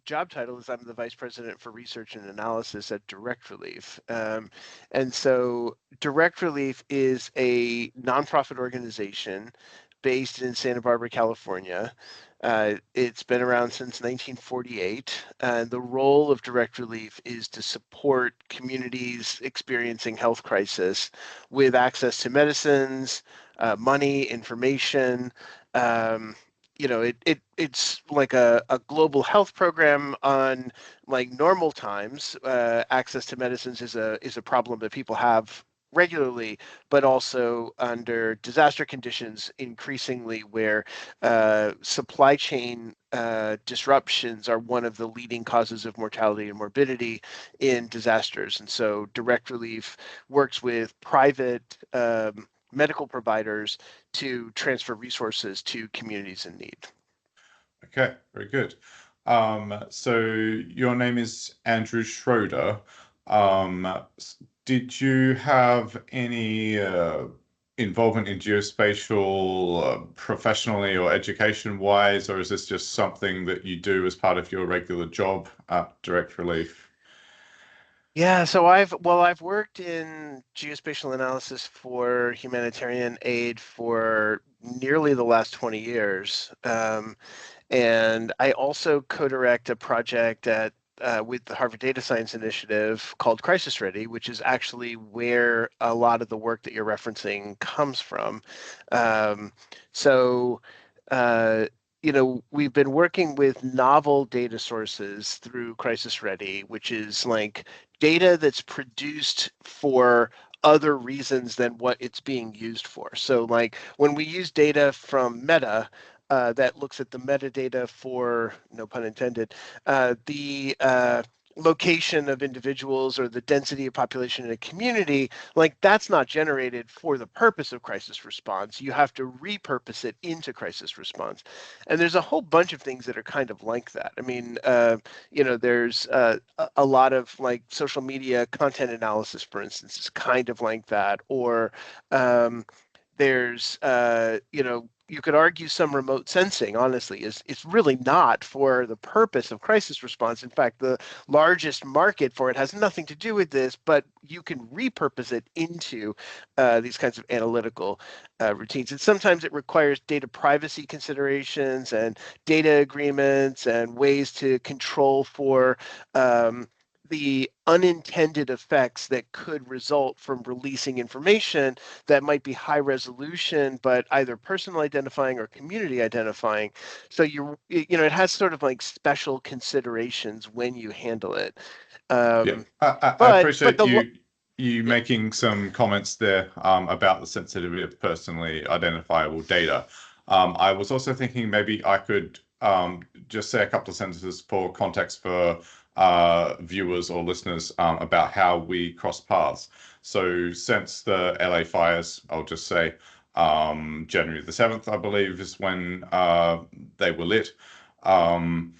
job title is I'm the Vice President for Research and Analysis at Direct Relief. And so Direct Relief is a nonprofit organization based in Santa Barbara, California. It's been around since 1948. The role of Direct Relief is to support communities experiencing health crisis with access to medicines, money, information. Um, it's like a global health program on like normal times. Access to medicines is a problem that people have regularly, but also under disaster conditions increasingly where supply chain disruptions are one of the leading causes of mortality and morbidity in disasters. And so Direct Relief works with private medical providers to transfer resources to communities in need. Okay, very good. So your name is Andrew Schroeder. Did you have any involvement in geospatial professionally or education-wise, or is this just something that you do as part of your regular job at Direct Relief? Yeah, so I've worked in geospatial analysis for humanitarian aid for nearly the last 20 years. And I also co-direct a project at with the Harvard Data Science Initiative called Crisis Ready, which is actually where a lot of the work that you're referencing comes from. Um, so, uh, we've been working with novel data sources through Crisis Ready, which is like data that's produced for other reasons than what it's being used for. So, like when we use data from Meta, that looks at the metadata for, no pun intended, the location of individuals or the density of population in a community, like that's not generated for the purpose of crisis response. You have to repurpose it into crisis response. And there's a whole bunch of things that are kind of like that. I mean, there's a lot of like social media content analysis, for instance, is kind of like that. Or there's you could argue some remote sensing honestly is it's really not for the purpose of crisis response. In fact, the largest market for it has nothing to do with this, but you can repurpose it into these kinds of analytical routines. And sometimes it requires data privacy considerations and data agreements and ways to control for the unintended effects that could result from releasing information that might be high resolution, but either personal identifying or community identifying. So it has sort of like special considerations when you handle it. Yeah, Um, I but appreciate the you yeah, making some comments there about the sensitivity of personally identifiable data. I was also thinking maybe I could just say a couple of sentences for context for viewers or listeners about how we cross paths. So since the LA fires, I'll just say January the 7th, I believe, is when they were lit. Um,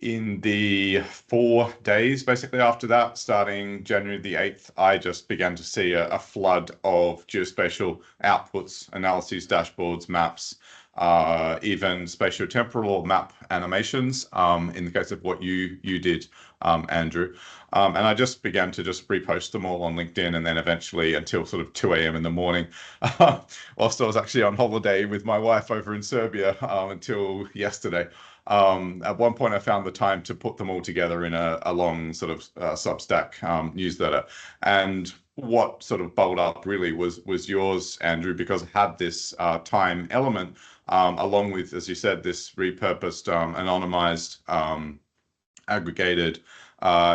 in the 4 days basically after that, starting January the 8th, I just began to see a flood of geospatial outputs, analyses, dashboards, maps, even spatiotemporal map animations, in the case of what you did, Andrew. And I just began to just repost them all on LinkedIn, and then eventually until sort of 2 a.m. in the morning, whilst I was actually on holiday with my wife over in Serbia, until yesterday. At one point, I found the time to put them all together in a long sort of Substack newsletter. And what sort of bubbled up really was yours, Andrew, because it had this time element, along with, as you said, this repurposed, anonymized, aggregated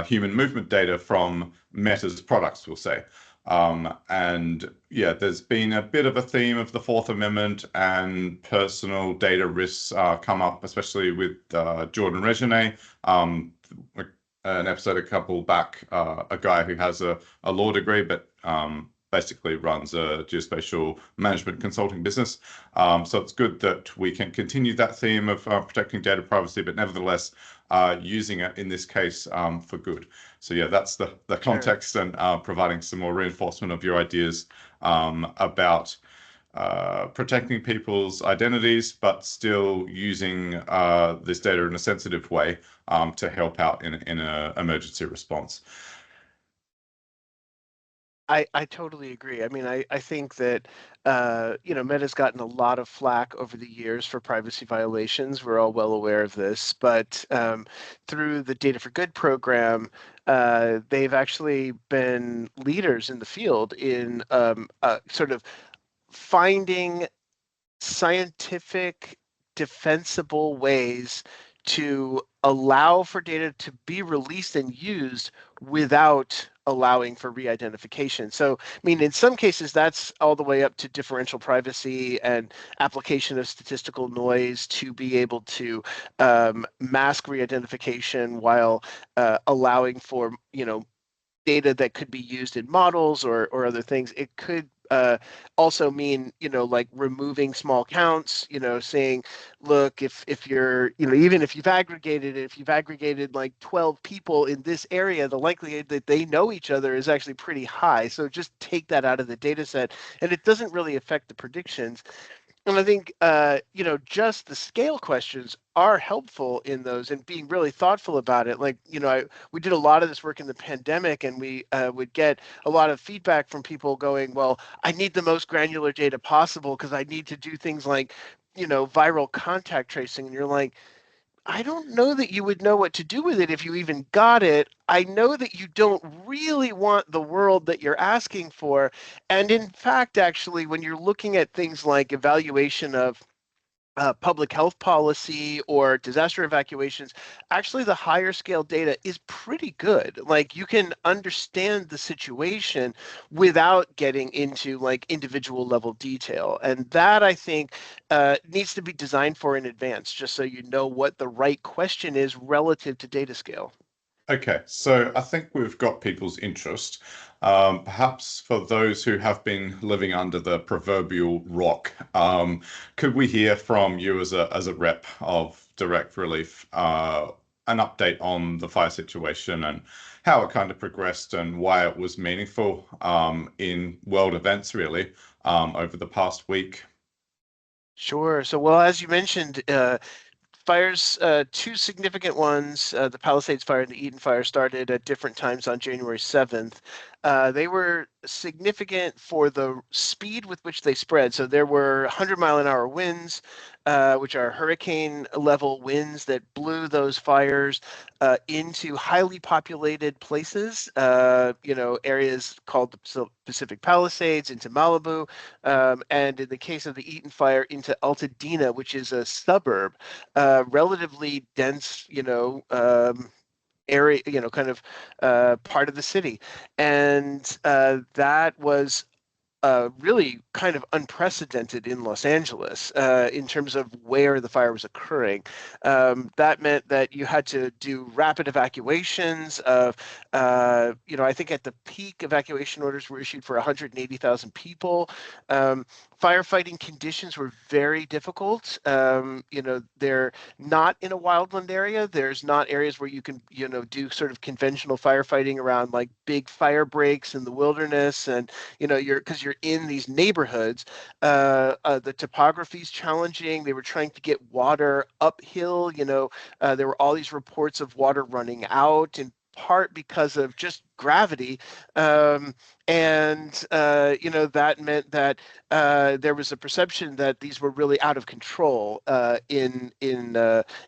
human movement data from Meta's products, we'll say. And yeah, there's been a bit of a theme of the Fourth Amendment and personal data risks come up, especially with Jordan Regine, an episode a couple back, a guy who has a law degree, but basically runs a geospatial management consulting business. So it's good that we can continue that theme of protecting data privacy, but nevertheless, using it in this case for good. So yeah, that's the sure. context, and providing some more reinforcement of your ideas about protecting people's identities, but still using this data in a sensitive way to help out in an emergency response. I totally agree. I mean, I think that Meta's gotten a lot of flack over the years for privacy violations. We're all well aware of this, but through the Data for Good program, they've actually been leaders in the field in sort of finding scientific, defensible ways to allow for data to be released and used without allowing for re-identification. So, I mean, in some cases, that's all the way up to differential privacy and application of statistical noise to be able to mask re-identification while allowing for, data that could be used in models or other things. It could also mean, like removing small counts, saying, look, if you're, even if you've aggregated it, if you've aggregated like 12 people in this area, the likelihood that they know each other is actually pretty high. So just take that out of the data set. And it doesn't really affect the predictions. And I think, just the scale questions are helpful in those and being really thoughtful about it. Like, we did a lot of this work in the pandemic, and we would get a lot of feedback from people going, well, I need the most granular data possible because I need to do things like, viral contact tracing. And you're like, I don't know that you would know what to do with it if you even got it. I know that you don't really want the world that you're asking for. And in fact, actually, when you're looking at things like evaluation of public health policy or disaster evacuations, actually the higher scale data is pretty good. Like you can understand the situation without getting into like individual level detail. And that I think needs to be designed for in advance, just so you know what the right question is relative to data scale. Okay, so I think we've got people's interest. Perhaps for those who have been living under the proverbial rock, could we hear from you as a rep of Direct Relief, an update on the fire situation and how it kind of progressed and why it was meaningful in world events, really, over the past week? Sure. So, well, as you mentioned, fires, two significant ones, the Palisades fire and the Eaton fire, started at different times on January 7th. They were significant for the speed with which they spread. So there were 100-mile-an-hour winds, which are hurricane level winds that blew those fires into highly populated places, areas called the Pacific Palisades, into Malibu, and in the case of the Eaton fire, into Altadena, which is a suburb, relatively dense, area, kind of part of the city. And that was really kind of unprecedented in Los Angeles in terms of where the fire was occurring. That meant that you had to do rapid evacuations of, I think at the peak, evacuation orders were issued for 180,000 people. Firefighting conditions were very difficult. They're not in a wildland area. There's not areas where you can, do sort of conventional firefighting around like big fire breaks in the wilderness. And because you're in these neighborhoods. The topography is challenging. They were trying to get water uphill. There were all these reports of water running out, in part because of just gravity. And that meant that there was a perception that these were really out of control in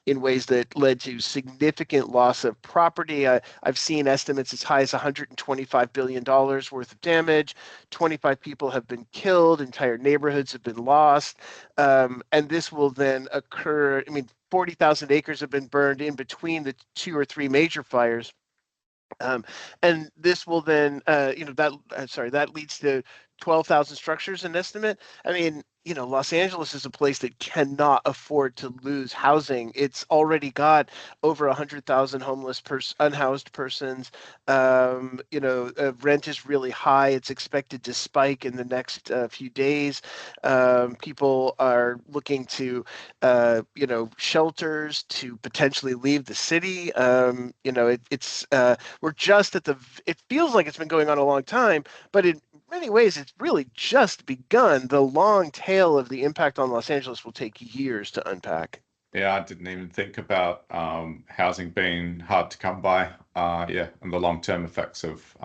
ways that led to significant loss of property. I've seen estimates as high as $125 billion worth of damage. 25 people have been killed. Entire neighborhoods have been lost. And this will then occur. I mean, 40,000 acres have been burned in between the two or three major fires. And this will then, that leads to 12,000 structures an estimate. I mean, Los Angeles is a place that cannot afford to lose housing. It's already got over 100,000 unhoused persons. Rent is really high. It's expected to spike in the next few days. People are looking to, shelters to potentially leave the city. We're just at it feels like it's been going on a long time, but many ways, it's really just begun. The long tail of the impact on Los Angeles will take years to unpack. Yeah, I didn't even think about housing being hard to come by. Yeah, and the long-term effects of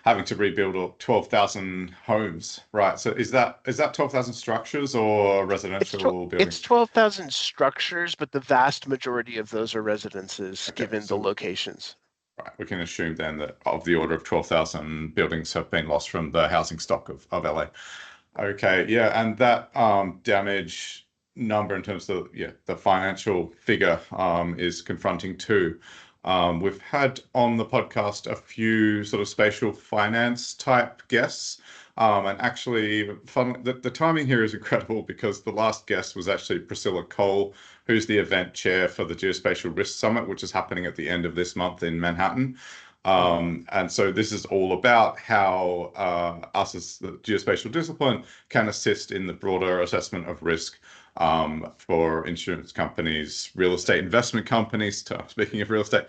having to rebuild 12,000 homes. Right. So is that 12,000 structures or residential It's buildings? 12,000 structures, but the vast majority of those are residences, Okay, given the so locations. right, we can assume then that of the order of 12,000 buildings have been lost from the housing stock of LA. Okay, yeah, and that damage number in terms of the financial figure is confronting too. We've had on the podcast a few sort of spatial finance type guests. And actually, the timing here is incredible because the last guest was actually Priscilla Cole, who's the event chair for the Geospatial Risk Summit, which is happening at the end of this month in Manhattan. Mhm. And so this is all about how us as the geospatial discipline can assist in the broader assessment of risk for insurance companies, real estate investment companies. Speaking of real estate,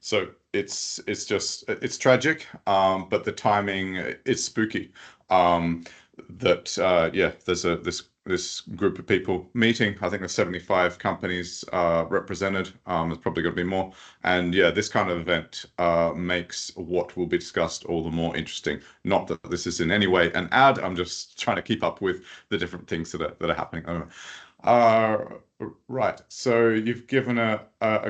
so it's tragic, but the timing is spooky. Um, that yeah, there's this group of people meeting. I think there's 75 companies represented. There's probably going to be more. And yeah, this kind of event makes what will be discussed all the more interesting. Not that this is in any way an ad. I'm just trying to keep up with the different things that are happening. Uh, right. So you've given a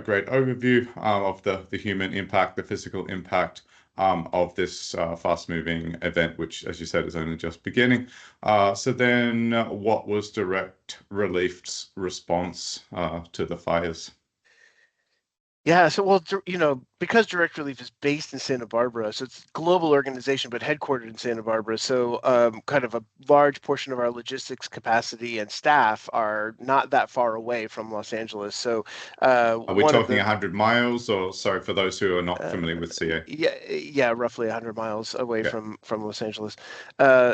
great overview of the human impact, the physical impact of this fast-moving event, which, as you said, is only just beginning. So then, what was Direct Relief's response to the fires? Yeah, so well, because Direct Relief is based in Santa Barbara, so it's a global organization, but headquartered in Santa Barbara. So, kind of a large portion of our logistics capacity and staff are not that far away from Los Angeles. So, Are we one of talking the 100 miles, or sorry for those who are not uh, familiar with CA? yeah, roughly 100 miles away Okay. from Los Angeles.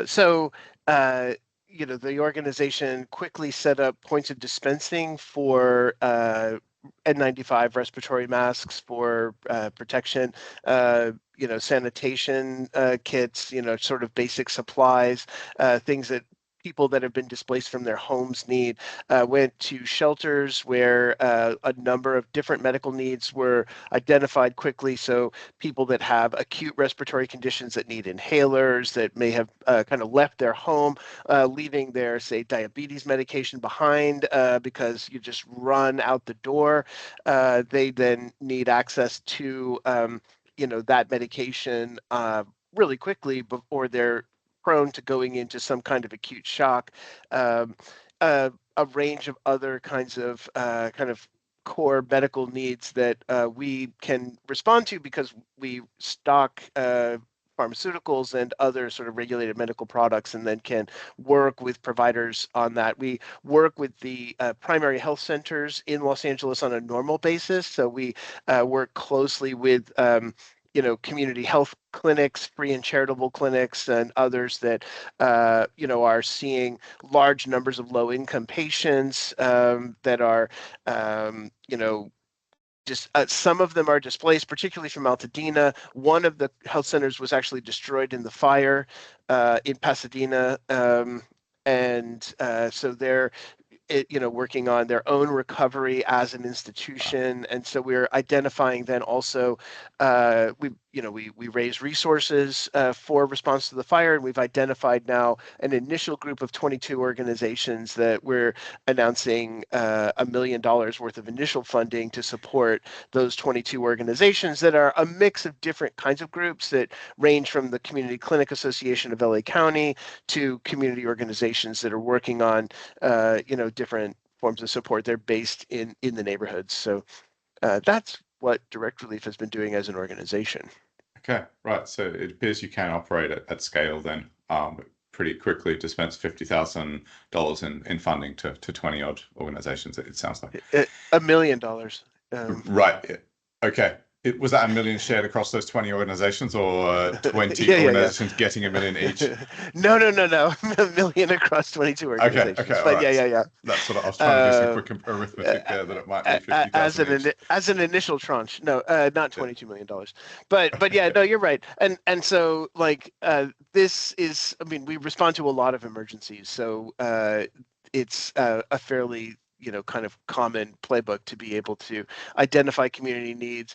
So, uh, the organization quickly set up points of dispensing for N95 respiratory masks for protection, sanitation kits, sort of basic supplies, things that people that have been displaced from their homes need. Went to shelters where a number of different medical needs were identified quickly. So people that have acute respiratory conditions that need inhalers, that may have kind of left their home, leaving their, say, diabetes medication behind because you just run out the door. They then need access to, that medication really quickly before they're prone to going into some kind of acute shock. Um, a range of other kinds of kind of core medical needs that we can respond to because we stock pharmaceuticals and other sort of regulated medical products, and then can work with providers on that. We work with the primary health centers in Los Angeles on a normal basis. So we work closely with community health clinics, free and charitable clinics, and others that, are seeing large numbers of low income patients that are, just some of them are displaced, particularly from Altadena. One of the health centers was actually destroyed in the fire in Pasadena. And so they're working on their own recovery as an institution. And so we're identifying then also, we raise resources for response to the fire, and we've identified now an initial group of 22 organizations that we're announcing $1 million worth of initial funding to support those 22 organizations that are a mix of different kinds of groups that range from the Community Clinic Association of LA County to community organizations that are working on different forms of support. They're based in the neighborhoods. So that's what Direct Relief has been doing as an organization. Okay, right. So it appears you can operate at scale then, pretty quickly dispense $50,000 in funding to 20 odd organizations, it sounds like. $1 million. Right. Okay. Was that 1 million shared across those 20 organizations, or 20 Yeah, yeah, yeah. organizations getting 1 million each? No, no, no, no. A million across 22 Okay, okay, organizations. all But yeah, right. yeah, yeah. That's what I was trying to do, some Uh, quick arithmetic there, that it might be as 50,000 each. an initial tranche. No, not Yeah. $22 million. But yeah, no, you're right. And so like this is, I mean, we respond to a lot of emergencies. So it's a fairly kind of common playbook to be able to identify community needs,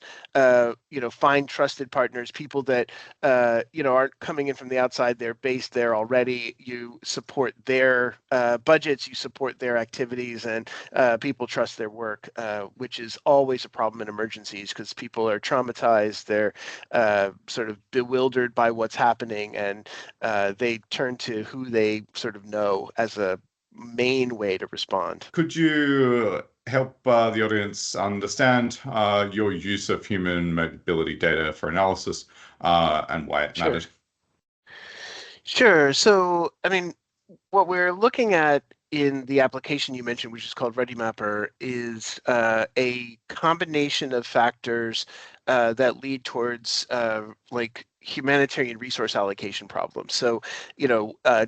find trusted partners, people that aren't coming in from the outside. They're based there already. You support their budgets, you support their activities, and people trust their work, which is always a problem in emergencies because people are traumatized. They're sort of bewildered by what's happening, and they turn to who they sort of know as a main way to respond. Could you help the audience understand your use of human mobility data for analysis and why it Sure. mattered? Sure. So, I mean, what we're looking at in the application you mentioned, which is called ReadyMapper, is a combination of factors that lead towards like humanitarian resource allocation problems. So,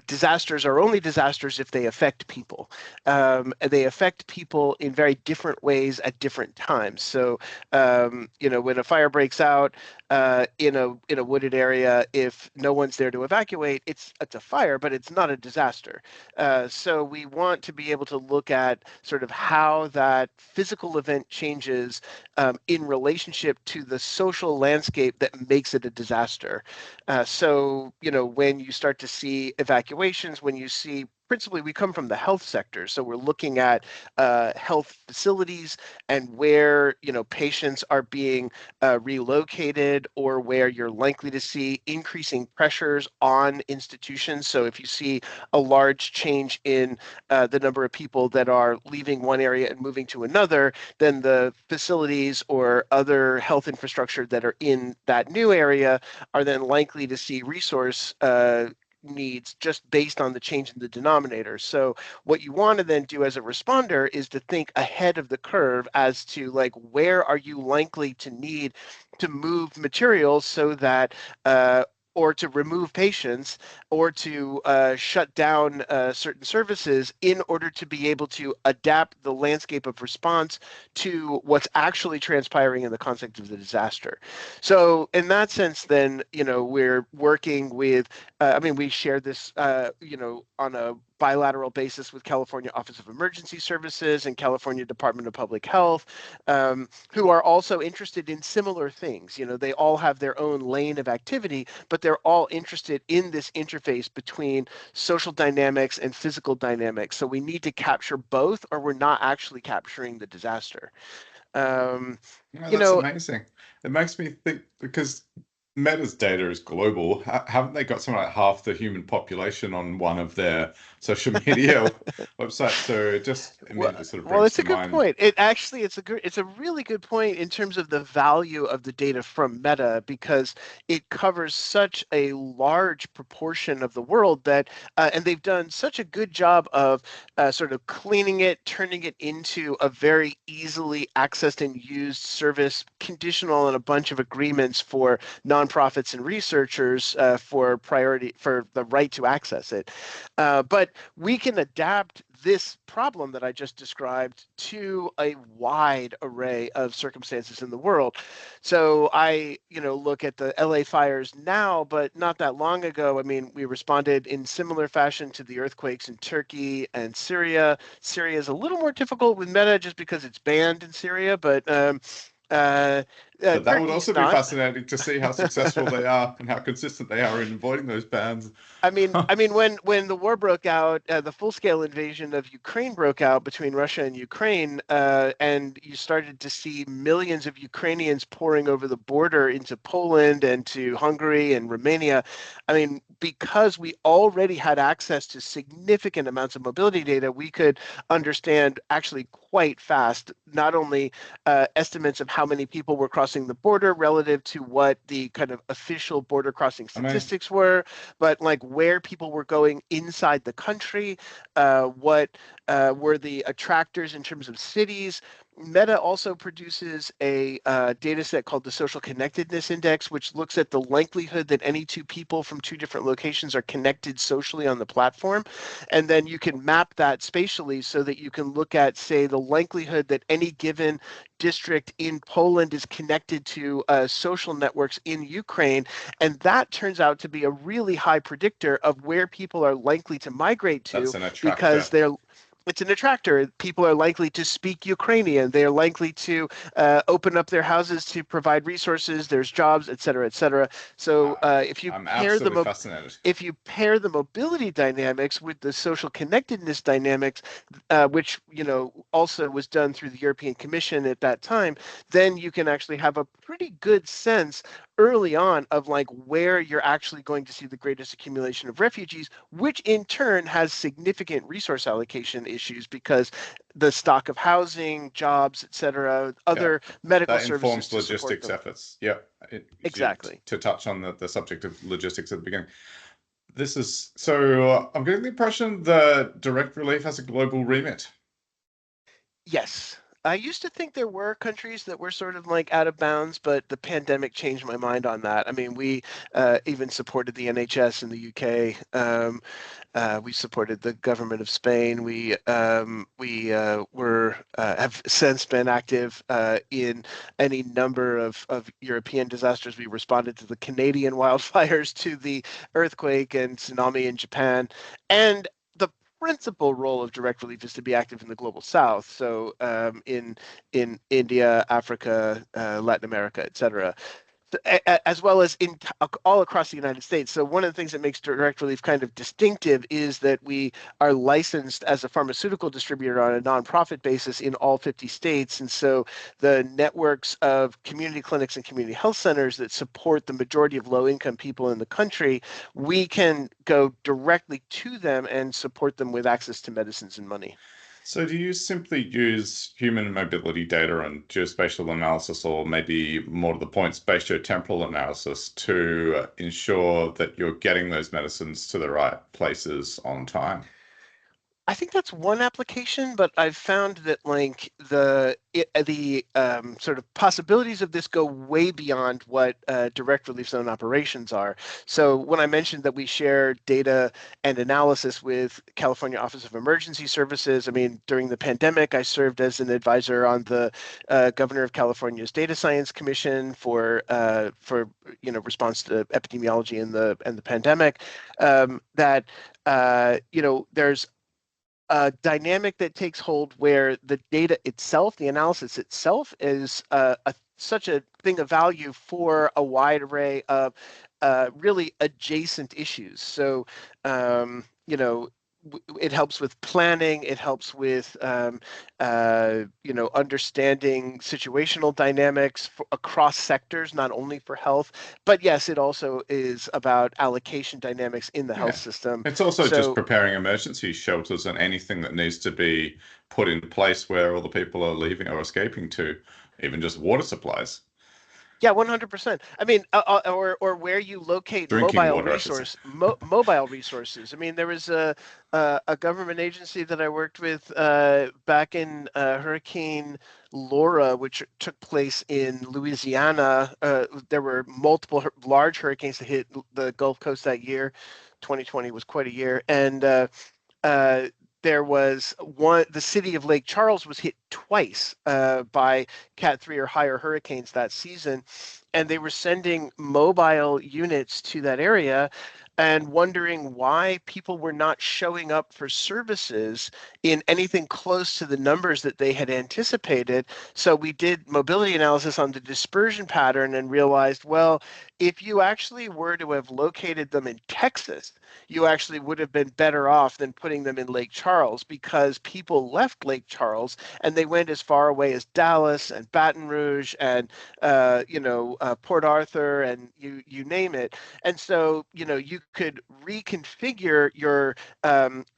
disasters are only disasters if they affect people. And they affect people in very different ways at different times. So, when a fire breaks out in a wooded area, if no one's there to evacuate, it's a fire, but it's not a disaster. So we want to be able to look at sort of how that physical event changes in relationship to the social landscape that makes it a disaster. So, when you start to see evacuations, when you see principally we come from the health sector, so we're looking at health facilities and where patients are being relocated, or where you're likely to see increasing pressures on institutions. So if you see a large change in the number of people that are leaving one area and moving to another, then the facilities or other health infrastructure that are in that new area are then likely to see resource needs just based on the change in the denominator. So what you want to then do as a responder is to think ahead of the curve as to like where are you likely to need to move materials so that or to remove patients, or to shut down certain services in order to be able to adapt the landscape of response to what's actually transpiring in the context of the disaster. So in that sense, then, we're working with, I mean, we share this, on a bilateral basis with California Office of Emergency Services and California Department of Public Health, who are also interested in similar things. They all have their own lane of activity, but they're all interested in this interface between social dynamics and physical dynamics. So we need to capture both, or we're not actually capturing the disaster. Um, No, you that's know, amazing. It makes me think, because Meta's data is global. Haven't they got something like half the human population on one of their social media websites? So it just Well, immediately sort of well, brings it's to a good mind. point. It's a really good point in terms of the value of the data from Meta, because it covers such a large proportion of the world that, and they've done such a good job of sort of cleaning it, turning it into a very easily accessed and used service, conditional on a bunch of agreements for nonprofits and researchers for the right to access it. But we can adapt this problem that I just described to a wide array of circumstances in the world. So I, look at the LA fires now, but not that long ago. I mean, we responded in similar fashion to the earthquakes in Turkey and Syria. Syria is a little more difficult with Meta just because it's banned in Syria, but uh, But that would Turkey's also be not. fascinating to see how successful they are and how consistent they are in avoiding those bans. I mean, when the war broke out, the full-scale invasion of Ukraine broke out between Russia and Ukraine, and you started to see millions of Ukrainians pouring over the border into Poland and to Hungary and Romania. I mean, because we already had access to significant amounts of mobility data, we could understand actually quite fast, not only estimates of how many people were crossing the border relative to what the kind of official border crossing I mean, statistics were, but like where people were going inside the country, what were the attractors in terms of cities. Meta also produces a data set called the Social Connectedness Index, which looks at the likelihood that any two people from two different locations are connected socially on the platform. And then you can map that spatially so that you can look at, say, the likelihood that any given district in Poland is connected to social networks in Ukraine. And that turns out to be a really high predictor of where people are likely to migrate That's to an attractor. because it's an attractor. People are likely to speak Ukrainian. They're likely to open up their houses to provide resources. There's jobs, et cetera, et cetera. So I'm absolutely fascinated. if you pair the mobility dynamics with the social connectedness dynamics, which also was done through the European Commission at that time, then you can actually have a pretty good sense early on of like where you're actually going to see the greatest accumulation of refugees, which in turn has significant resource allocation issues because the stock of housing, jobs, et cetera, Yeah, other medical that services informs to support logistics them. efforts. Yeah, Exactly. to touch on the subject of logistics at the beginning. This is so. I'm getting the impression that direct relief has a global remit. Yes. I used to think there were countries that were sort of like out of bounds, but the pandemic changed my mind on that. I mean, we even supported the NHS in the UK. We supported the government of Spain. We have since been active in any number of European disasters. We responded to the Canadian wildfires, to the earthquake and tsunami in Japan, and the principal role of direct relief is to be active in the global south, so in India, Africa, Latin America, et cetera, as well as in all across the United States. So one of the things that makes direct relief kind of distinctive is that we are licensed as a pharmaceutical distributor on a nonprofit basis in all 50 states. And so the networks of community clinics and community health centers that support the majority of low income people in the country, we can go directly to them and support them with access to medicines and money. So, do you simply use human mobility data and geospatial analysis, or maybe more to the point, spatiotemporal analysis, to ensure that you're getting those medicines to the right places on time? I think that's one application, but I've found that like the sort of possibilities of this go way beyond what direct relief zone operations are. So when I mentioned that we share data and analysis with California Office of Emergency Services, I mean during the pandemic, I served as an advisor on the Governor of California's Data Science Commission for response to epidemiology and the pandemic. That there's a dynamic that takes hold where the data itself, the analysis itself, is such a thing of value for a wide array of really adjacent issues. So, it helps with planning. It helps with, understanding situational dynamics across sectors, not only for health, but yes, it also is about allocation dynamics in the health Yeah. system. It's also just So preparing emergency shelters and anything that needs to be put in place where all the people are leaving or escaping to, even just water supplies, yeah, 100%. I mean, or where you locate drinking water, I should say. mobile resources. I mean, there was a government agency that I worked with back in Hurricane Laura, which took place in Louisiana. There were multiple large hurricanes that hit the Gulf Coast that year. 2020 was quite a year, and uh, there was one, the city of Lake Charles was hit twice by Cat 3 or higher hurricanes that season. And they were sending mobile units to that area and wondering why people were not showing up for services in anything close to the numbers that they had anticipated. So we did mobility analysis on the dispersion pattern and realized, well, if you actually were to have located them in Texas, you actually would have been better off than putting them in Lake Charles because people left Lake Charles and they went as far away as Dallas and Baton Rouge and Port Arthur and you name it. And so you could reconfigure your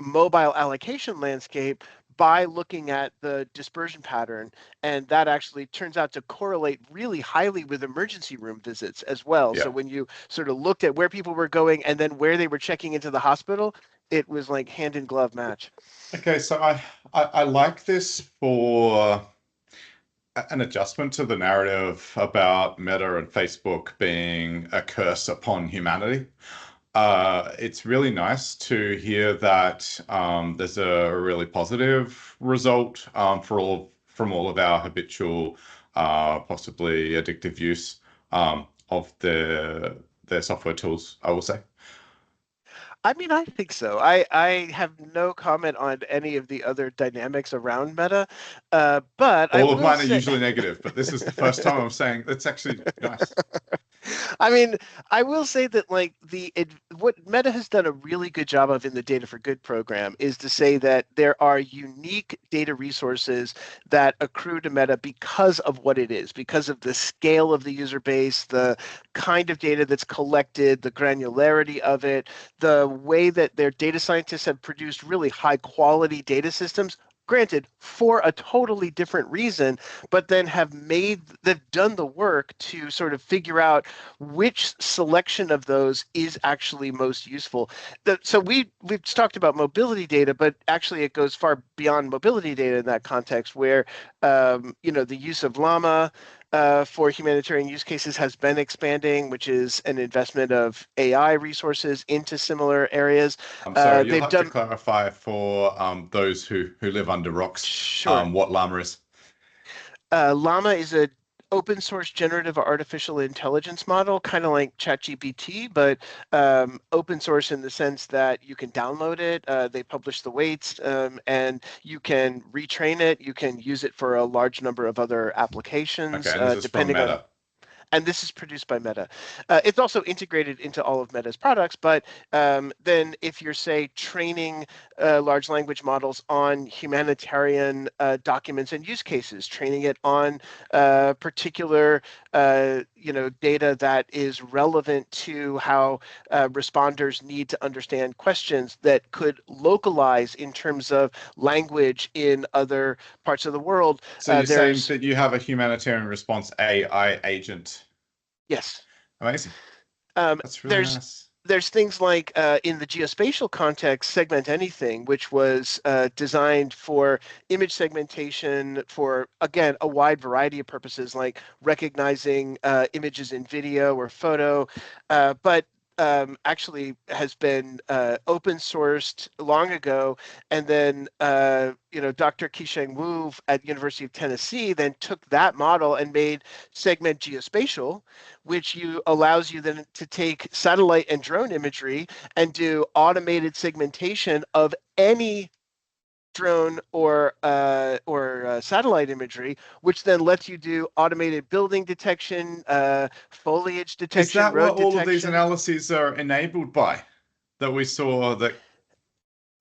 mobile allocation landscape by looking at the dispersion pattern. And that actually turns out to correlate really highly with emergency room visits as well. Yeah. So when you sort of looked at where people were going and then where they were checking into the hospital, it was like hand in glove match. Okay, so I like this for an adjustment to the narrative about Meta and Facebook being a curse upon humanity. It's really nice to hear that there's a really positive result from all of our habitual, possibly addictive use of their software tools, I will say. I mean, I think so. I have no comment on any of the other dynamics around Meta, but I All of will mine are say. usually negative, but this is the first time I'm saying that's actually nice. I mean, I will say that like what Meta has done a really good job of in the Data for Good program is to say that there are unique data resources that accrue to Meta because of what it is, because of the scale of the user base, the kind of data that's collected, the granularity of it, the way that their data scientists have produced really high quality data systems. Granted, for a totally different reason, but then they've done the work to sort of figure out which selection of those is actually most useful. So we've talked about mobility data, but actually it goes far beyond mobility data in that context, where the use of Llama for humanitarian use cases has been expanding, which is an investment of AI resources into similar areas. I'm sorry, you'll They've have to done clarify for those who live under rocks Sure. what llama is. Llama is a open source generative artificial intelligence model, kind of like ChatGPT, but open source in the sense that you can download it. They publish the weights, and you can retrain it. You can use it for a large number of other Okay, applications, and this is from depending on. Meta. And this is produced by Meta. It's also integrated into all of Meta's products, but then if you're, say, training large language models on humanitarian documents and use cases, training it on particular data that is relevant to how responders need to understand questions that could localize in terms of language in other parts of the world, So you're saying there's that you have a humanitarian response AI agent. yes. Amazing. Um, That's really there's nice. there's things like in the geospatial context, Segment Anything, which was designed for image segmentation for, again, a wide variety of purposes, like recognizing images in video or photo, but actually has been open sourced long ago. And then, Dr. Qisheng Wu at University of Tennessee then took that model and made Segment Geospatial, which allows you then to take satellite and drone imagery and do automated segmentation of any drone or satellite imagery, which then lets you do automated building detection, foliage Is detection, that what road all of these detection. analyses are enabled by? That we saw that,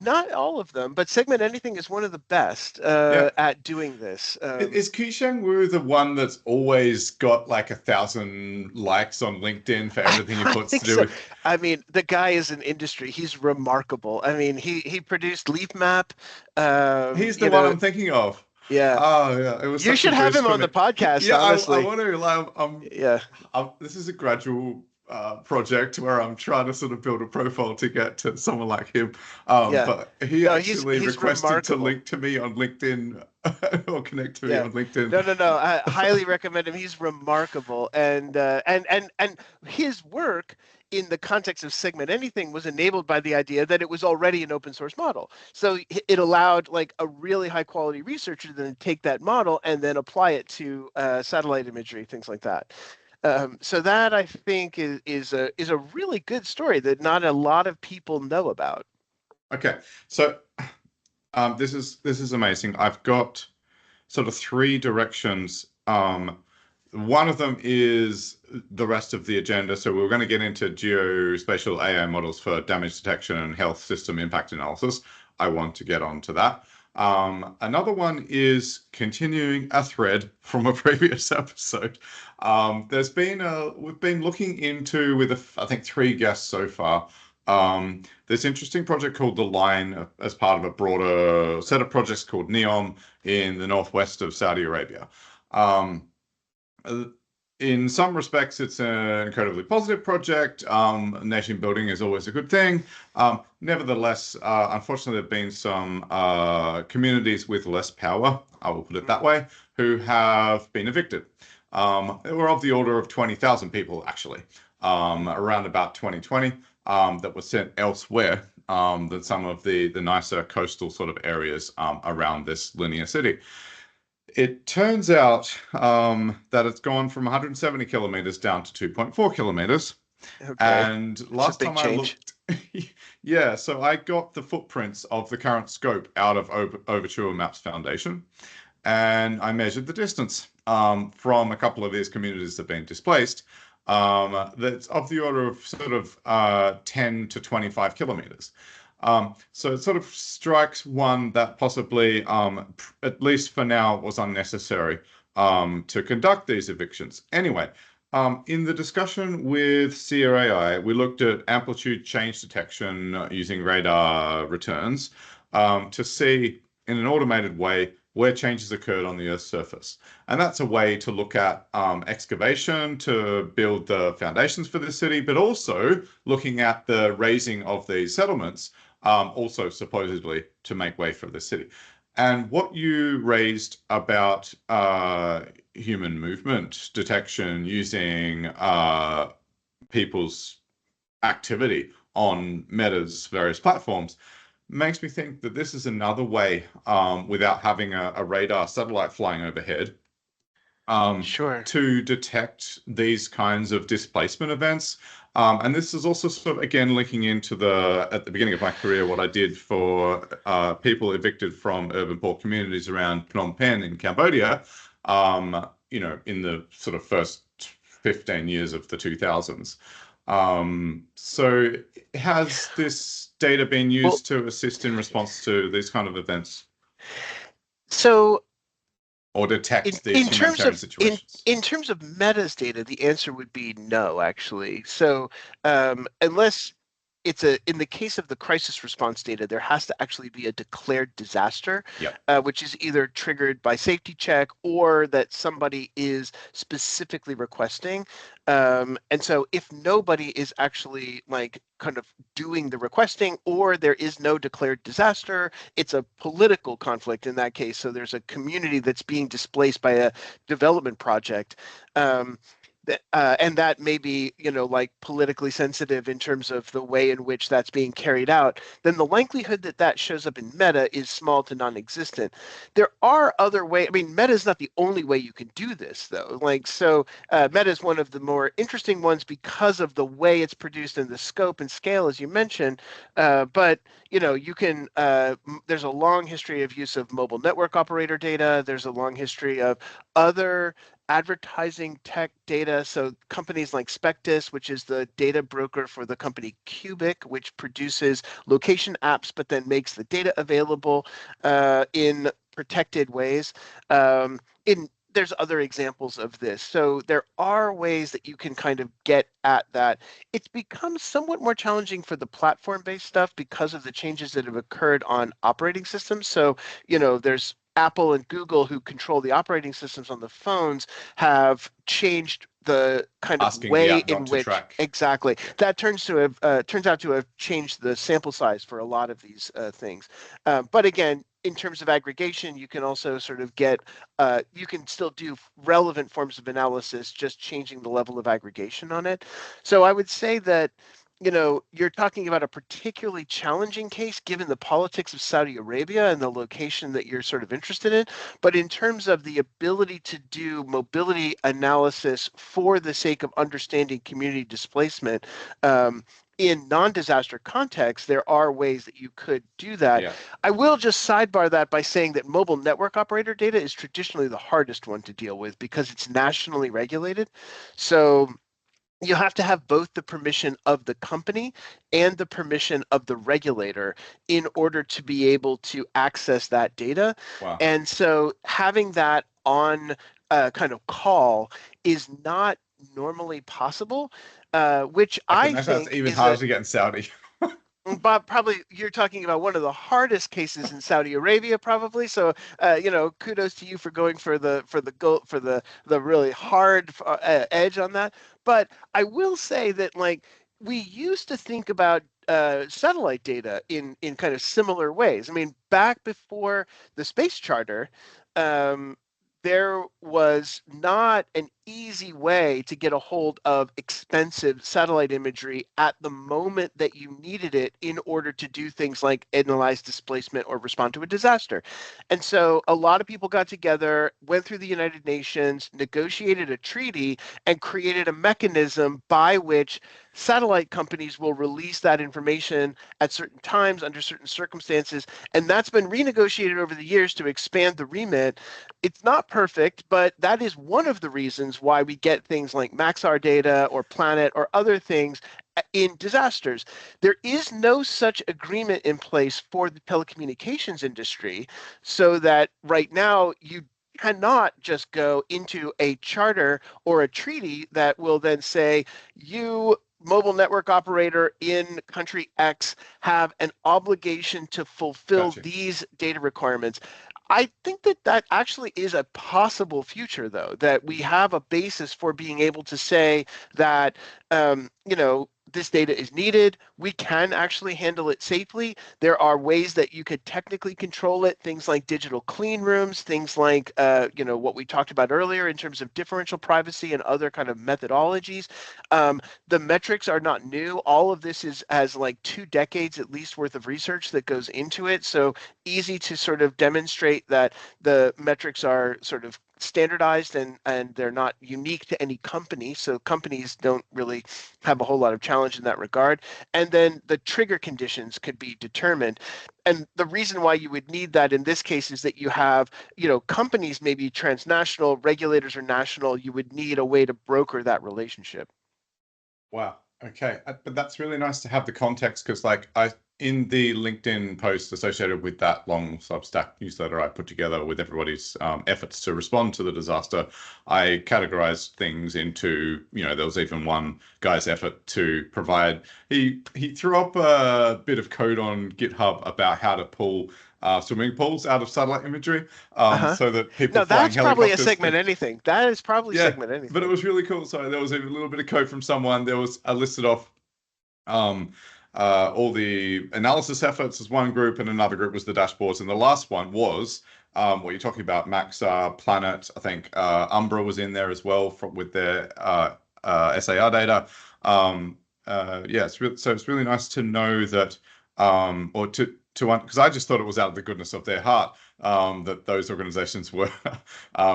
Not all of them, but Segment Anything is one of the best yeah. at doing this. Is Qisheng Wu the one that's always got like 1,000 likes on LinkedIn for everything he I puts to think do so. with? I mean, the guy is an industry. He's remarkable. I mean, he produced Leaf Map. Um, He's the you one know, I'm thinking of. yeah. Oh yeah, it was You such a should have boost him for on me. the podcast, Yeah, I honestly. want to. Like, Yeah, this is a gradual project where I'm trying to sort of build a profile to get to someone like him. yeah. But he No, he's actually he's requested to remarkable. link to me on LinkedIn or connect to me Yeah. on LinkedIn. No, no, no. I highly recommend him. He's remarkable, and his work in the context of Segment Anything was enabled by the idea that it was already an open source model. So it allowed like a really high quality researcher to then take that model and then apply it to satellite imagery, things like that. So that I think is a really good story that not a lot of people know about. Okay, so this is amazing. I've got sort of three directions. One of them is the rest of the agenda. So we're going to get into geospatial AI models for damage detection and health system impact analysis. I want to get on to that. Another one is continuing a thread from a previous episode. We've been looking into with I think three guests so far. This interesting project called The Line as part of a broader set of projects called NEOM in the northwest of Saudi Arabia. Um, uh, in some respects, it's an incredibly positive project. Nation building is always a good thing. Nevertheless, unfortunately, there have been some communities with less power, I will put it that way, who have been evicted. We're of the order of 20,000 people, actually, around about 2020, that were sent elsewhere than some of the nicer coastal sort of areas around this linear city. It turns out that it's gone from 170 kilometers down to 2.4 kilometers. Okay, And it's a last big time I change. looked, yeah, so I got the footprints of the current scope out of Overture Maps Foundation, and I measured the distance from a couple of these communities that have been displaced. That's of the order of sort of 10 to 25 kilometers. So it sort of strikes one that possibly, at least for now, was unnecessary to conduct these evictions. Anyway, in the discussion with CRAI, we looked at amplitude change detection using radar returns to see in an automated way where changes occurred on the Earth's surface. And that's a way to look at excavation to build the foundations for the city, but also looking at the raising of these settlements, also supposedly to make way for the city. And what you raised about human movement detection using people's activity on Meta's various platforms makes me think that this is another way, without having a radar satellite flying overhead, Sure. to detect these kinds of displacement events. And this is also sort of, again, linking into at the beginning of my career, what I did for people evicted from urban poor communities around Phnom Penh in Cambodia, in the sort of first 15 years of the 2000s. So has this data been Well, used to assist in response to these kind of events so or in detect these in terms humanitarian of situations? in terms of Meta's data, the answer would be no, actually. So unless it's in the case of the crisis response data, there has to actually be a declared disaster, Yep. which is either triggered by safety check or that somebody is specifically requesting. And so if nobody is actually like kind of doing the requesting or there is no declared disaster, it's a political conflict in that case. So there's a community that's being displaced by a development project. Um, and that may be, like politically sensitive in terms of the way in which that's being carried out, then the likelihood that that shows up in Meta is small to non-existent. There are other ways. I mean, Meta is not the only way you can do this, though. Meta is one of the more interesting ones because of the way it's produced and the scope and scale, as you mentioned. But you can. There's a long history of use of mobile network operator data. There's a long history of other advertising tech data. So companies like Spectus, which is the data broker for the company Cubic, which produces location apps, but then makes the data available in protected ways. In There's other examples of this. So there are ways that you can kind of get at that. It's become somewhat more challenging for the platform-based stuff because of the changes that have occurred on operating systems. So, there's Apple and Google, who control the operating systems on the phones, have changed the kind of Asking the way app not in to which track. exactly that turns out to have changed the sample size for a lot of these things. But again, in terms of aggregation, you can also sort of you can still do relevant forms of analysis, just changing the level of aggregation on it. So I would say that you're talking about a particularly challenging case given the politics of Saudi Arabia and the location that you're sort of interested in. But in terms of the ability to do mobility analysis for the sake of understanding community displacement, in non-disaster contexts, there are ways that you could do that. Yeah. I will just sidebar that by saying that mobile network operator data is traditionally the hardest one to deal with because it's nationally regulated. So you have to have both the permission of the company and the permission of the regulator in order to be able to access that data. Wow. And so having that on kind of call is not normally possible, which I can I imagine that's think even is harder a to get in Saudi. Bob, probably you're talking about one of the hardest cases in Saudi Arabia, probably. So, kudos to you for going for the really hard edge on that. But I will say that like we used to think about satellite data in kind of similar ways. I mean, back before the space charter, um, there was not an easy way to get a hold of expensive satellite imagery at the moment that you needed it in order to do things like analyze displacement or respond to a disaster. And so a lot of people got together, went through the United Nations, negotiated a treaty, and created a mechanism by which satellite companies will release that information at certain times under certain circumstances. And that's been renegotiated over the years to expand the remit. It's not perfect, but that is one of the reasons why we get things like Maxar data or Planet or other things in disasters. There is no such agreement in place for the telecommunications industry, so that right now you cannot just go into a charter or a treaty that will then say, you mobile network operator in country X have an obligation to fulfill Gotcha. these data requirements. I think that that actually is a possible future, though, that we have a basis for being able to say that, this data is needed. We can actually handle it safely. There are ways that you could technically control it, things like digital clean rooms, things like, what we talked about earlier in terms of differential privacy and other kind of methodologies. The metrics are not new. All of this has like 2 decades at least worth of research that goes into it. So easy to sort of demonstrate that the metrics are sort of standardized and they're not unique to any company. So companies don't really have a whole lot of challenge in that regard. And then the trigger conditions could be determined. And the reason why you would need that in this case is that you have, companies maybe transnational, regulators are national. You would need a way to broker that relationship. Wow. Okay. But that's really nice to have the context because, like, I in the LinkedIn post associated with that long Substack newsletter I put together with everybody's efforts to respond to the disaster, I categorized things into, there was even one guy's effort to provide. He threw up a bit of code on GitHub about how to pull swimming pools out of satellite imagery, Uh-huh. so that people No, flying that's probably a helicopters segment anything. That is probably yeah, segment but it anything. was really cool. So there was a little bit of code from someone. There was I listed off um, all the analysis efforts as one group, and another group was the dashboards. And the last one was what you're talking about, Max Planet. I think Umbra was in there as well with their SAR data. Yeah, so it's really nice to know that, or to because I just thought it was out of the goodness of their heart that those organizations were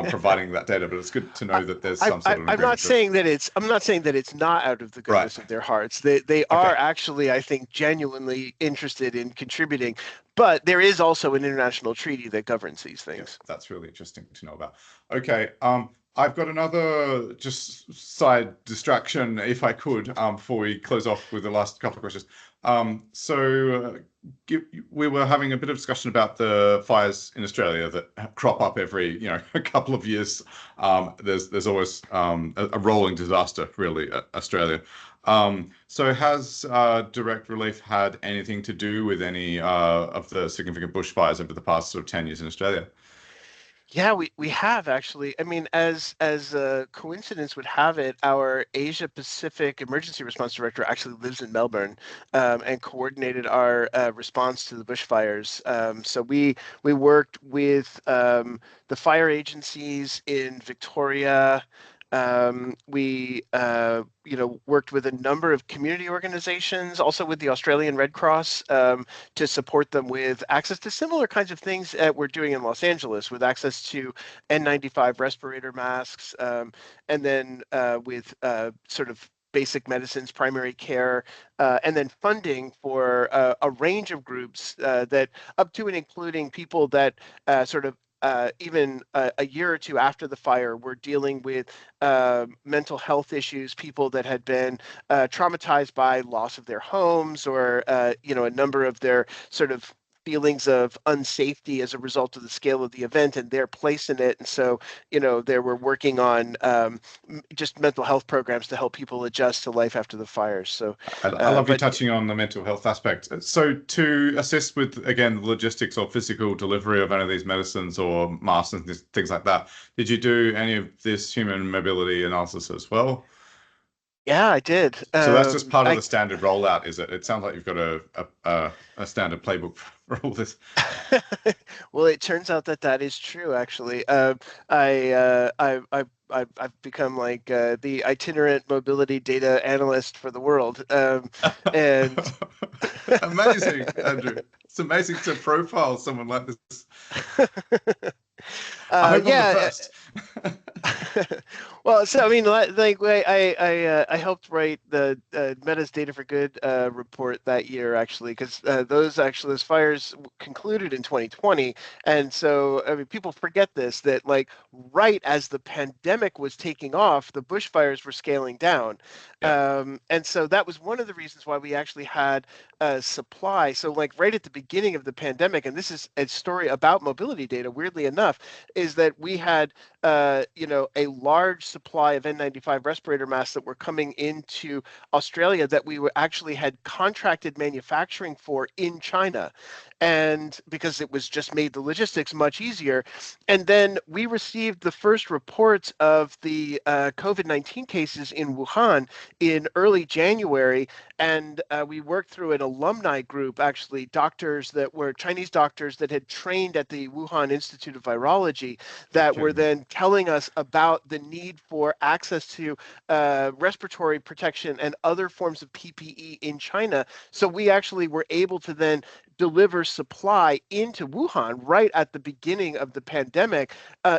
providing that data. But it's good to I, know that there's I, some sort of an I'm not agreement that saying that it's not out of the right. goodness of their hearts. They are Okay. actually, I think, genuinely interested in contributing, but there is also an international treaty that governs these Yeah, things. that's really interesting to know about. Okay, I've got another just side distraction, if I could, before we close off with the last couple of questions. We were having a bit of discussion about the fires in Australia that crop up every, a couple of years. There's always a rolling disaster, really, Australia. So has Direct Relief had anything to do with any of the significant bushfires over the past sort of 10 years in Australia? Yeah, we have actually. I mean, as a coincidence would have it, our Asia Pacific Emergency Response Director actually lives in Melbourne, and coordinated our response to the bushfires. So we worked with the fire agencies in Victoria. We worked with a number of community organizations, also with the Australian Red Cross, to support them with access to similar kinds of things that we're doing in Los Angeles, with access to N95 respirator masks, and then with sort of basic medicines, primary care, and then funding for a range of groups that up to and including people that sort of even a year or two after the fire were dealing with mental health issues, people that had been traumatized by loss of their homes or, a number of their sort of feelings of unsafety as a result of the scale of the event and their place in it. And so, they were working on just mental health programs to help people adjust to life after the fires. So, I love you but touching on the mental health aspect. So, to assist with, again, the logistics or physical delivery of any of these medicines or masks and things like that, did you do any of this human mobility analysis as well? yeah, I did. So that's just part of the standard rollout, is it? It sounds like you've got a standard playbook for all this. Well, it turns out that that is true, actually. I've become like the itinerant mobility data analyst for the world. And Amazing, Andrew. It's amazing to profile someone like this. I hope I'm the yeah. first. Well, so I mean, like I helped write the Meta's Data for Good report that year, actually, because those fires concluded in 2020, and so I mean, people forget this, that like right as the pandemic was taking off, the bushfires were scaling down, Yeah. and so that was one of the reasons why we actually had supply. So like right at the beginning of the pandemic, and this is a story about mobility data, weirdly enough, is that we had a large supply of N95 respirator masks that were coming into Australia that we were actually had contracted manufacturing for in China. And because it was just made the logistics much easier. And then we received the first reports of the COVID-19 cases in Wuhan in early January. And we worked through an alumni group, actually, doctors that were Chinese doctors that had trained at the Wuhan Institute of Virology You're that were kidding. then telling us about the need for access to respiratory protection and other forms of PPE in China. So we actually were able to then deliver supply into Wuhan right at the beginning of the pandemic,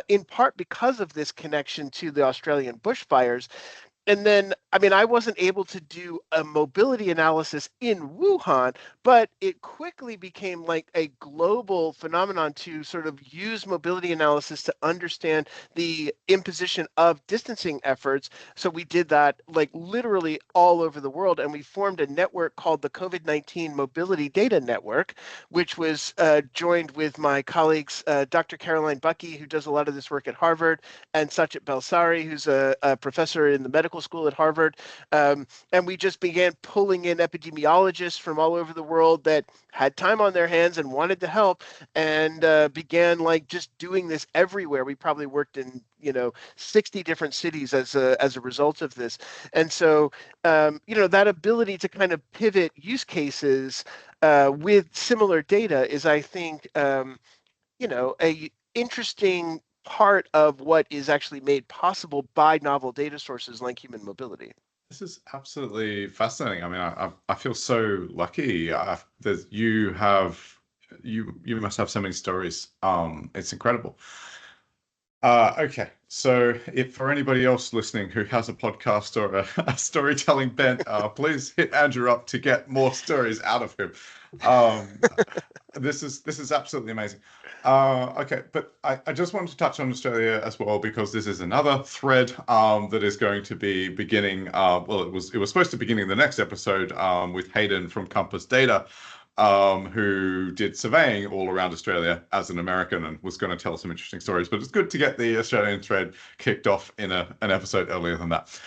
in part because of this connection to the Australian bushfires. And then, I mean, I wasn't able to do a mobility analysis in Wuhan, but it quickly became like a global phenomenon to sort of use mobility analysis to understand the imposition of distancing efforts. So we did that like literally all over the world. And we formed a network called the COVID-19 Mobility Data Network, which was joined with my colleagues, Dr. Caroline Buckey, who does a lot of this work at Harvard, and Sachit Balsari, who's a professor in the medical school at Harvard. And we just began pulling in epidemiologists from all over the world that had time on their hands and wanted to help, and began like just doing this everywhere. We probably worked in 60 different cities as a result of this. And so that ability to kind of pivot use cases with similar data is, I think, a interesting part of what is actually made possible by novel data sources like human mobility. This is absolutely fascinating. I mean, I feel so lucky that you must have so many stories. It's incredible. Okay, so if for anybody else listening who has a podcast or a storytelling bent, please hit Andrew up to get more stories out of him. Um, this is absolutely amazing. Okay, but I just wanted to touch on Australia as well because this is another thread that is going to be beginning. Well, it was supposed to begin in the next episode with Hayden from Compass Data, who did surveying all around Australia as an American and was going to tell some interesting stories. But it's good to get the Australian thread kicked off in an episode earlier than that.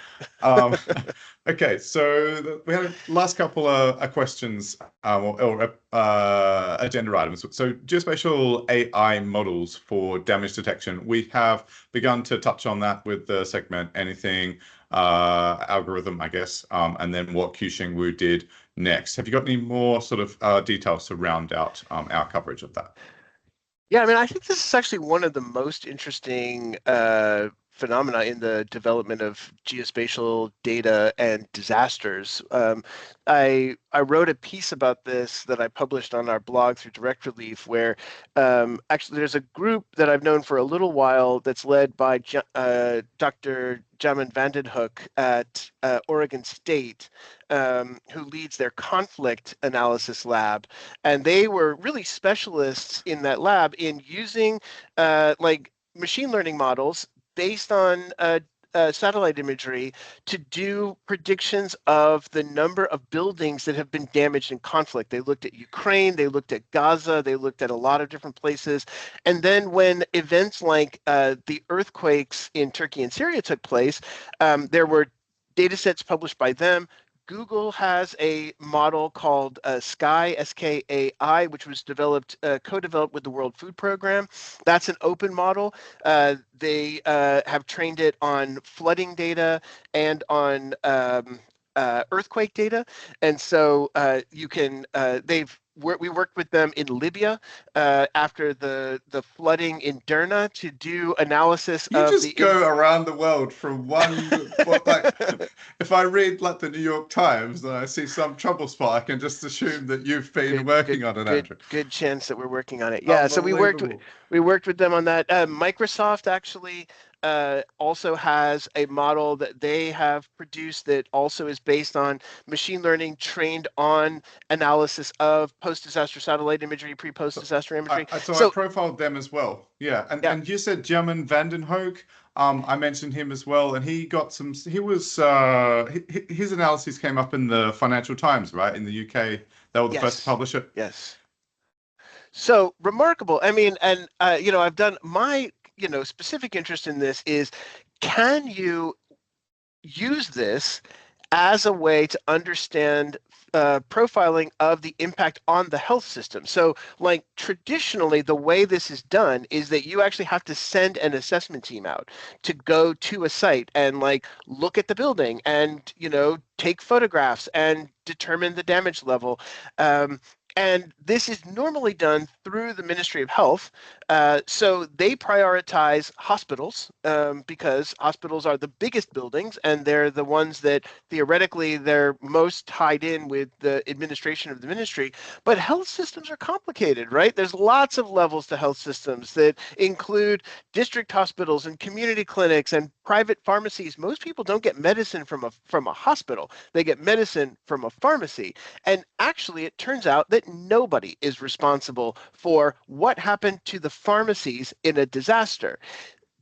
Okay, so we had a last couple of questions or agenda items. So geospatial AI models for damage detection. We have begun to touch on that with the segment anything algorithm, I guess, and then what Qiusheng Wu did next. Have you got any more sort of details to round out our coverage of that? Yeah, I mean, I think this is actually one of the most interesting phenomena in the development of geospatial data and disasters. I wrote a piece about this that I published on our blog through Direct Relief, where actually there's a group that I've known for a little while that's led by Dr. Jamin Vandenhoek at Oregon State, who leads their conflict analysis lab. And they were really specialists in that lab in using like machine learning models based on satellite imagery to do predictions of the number of buildings that have been damaged in conflict. They looked at Ukraine, they looked at Gaza, they looked at a lot of different places. And then when events like the earthquakes in Turkey and Syria took place, there were data sets published by them. Google has a model called Sky, SKAI, which was co-developed with the World Food Program. That's an open model. They have trained it on flooding data and on earthquake data, and so you can. We worked with them in Libya after the flooding in Derna to do analysis You of just the. go around the world from one, what, like, if I read like the New York Times and I see some trouble spot, I can just assume that you've been working on it, Andrew. Good chance that we're working on it. Yeah, so Unbelievable. we worked with them on that. Microsoft actually also has a model that they have produced that also is based on machine learning trained on analysis of post-disaster satellite imagery, pre-post So disaster imagery. I So profiled them as well. Yeah, yeah, and you said German Vandenhoek. I mentioned him as well, and he got some. He was his analyses came up in the Financial Times, right, in the UK. They were the first to yes, publish it. yes. So remarkable. I mean, and I've done my specific interest in this is, can you use this as a way to understand profiling of the impact on the health system. So, like traditionally, the way this is done is that you actually have to send an assessment team out to go to a site and like look at the building and take photographs and determine the damage level. And this is normally done through the Ministry of Health. So they prioritize hospitals because hospitals are the biggest buildings and they're the ones that theoretically they're most tied in with the administration of the ministry. But health systems are complicated, right? There's lots of levels to health systems that include district hospitals and community clinics and private pharmacies. Most people don't get medicine from a hospital. They get medicine from a pharmacy. And actually, it turns out that nobody is responsible for what happened to the pharmacies in a disaster.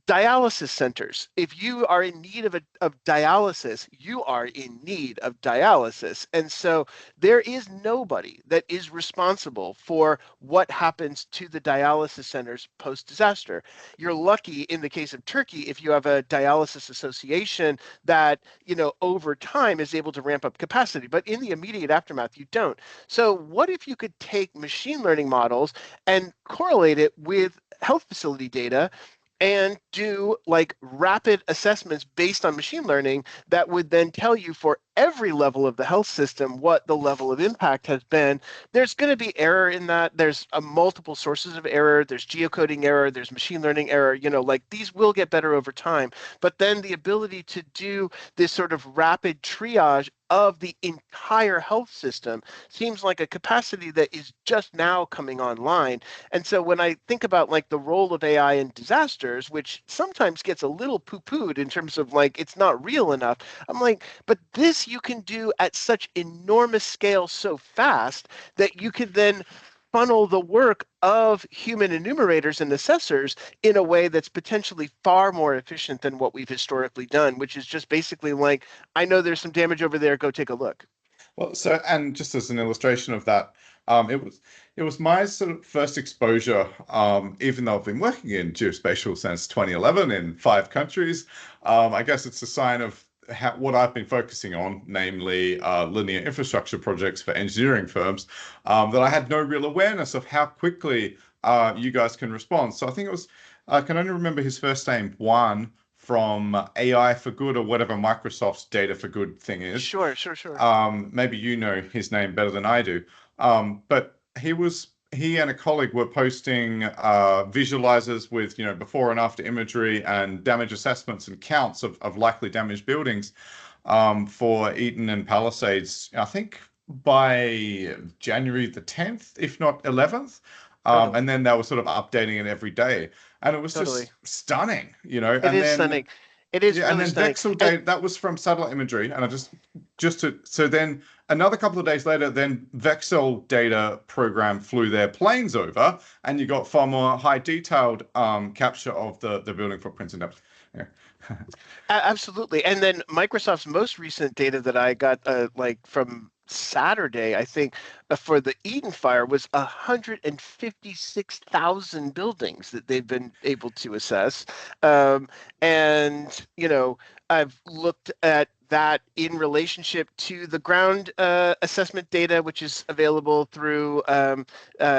Dialysis centers. If you are in need of dialysis, you are in need of dialysis. And so there is nobody that is responsible for what happens to the dialysis centers post disaster. You're lucky in the case of Turkey if you have a dialysis association that, over time is able to ramp up capacity. But in the immediate aftermath, you don't. So what if you could take machine learning models and correlate it with health facility data and do like rapid assessments based on machine learning that would then tell you for every level of the health system what the level of impact has been. There's going to be error in that. There's multiple sources of error. There's geocoding error. There's machine learning error. Like these will get better over time. But then the ability to do this sort of rapid triage of the entire health system seems like a capacity that is just now coming online. And so when I think about like the role of AI in disasters, which sometimes gets a little poo-pooed in terms of like it's not real enough, I'm like, but this you can do at such enormous scale so fast that you could then funnel the work of human enumerators and assessors in a way that's potentially far more efficient than what we've historically done, which is just basically like, I know there's some damage over there, go take a look. Well, so and just as an illustration of that, it was my sort of first exposure. Even though I've been working in geospatial since 2011 in 5 countries, I guess it's a sign of what I've been focusing on, namely linear infrastructure projects for engineering firms, that I had no real awareness of how quickly you guys can respond. So I think it was, I can only remember his first name, Juan, from AI for Good or whatever Microsoft's Data for Good thing is. Sure. Maybe you know his name better than I do. But he and a colleague were posting visualizers with before and after imagery and damage assessments and counts of likely damaged buildings for Eaton and Palisades. I think by January the 10th, if not 11th. Totally. And then they were sort of updating it every day, and it was Totally. just stunning, It And is then stunning. It is yeah, and really then stunning. Vexel And data, that was from satellite imagery, and I just to so then another couple of days later, then Vexel data program flew their planes over, and you got far more high detailed capture of the building footprints and depth. Yeah. Absolutely. And then Microsoft's most recent data that I got, like from Saturday, I think, for the Eden fire was 156,000 buildings that they've been able to assess. Um, and, I've looked at that in relationship to the ground assessment data, which is available through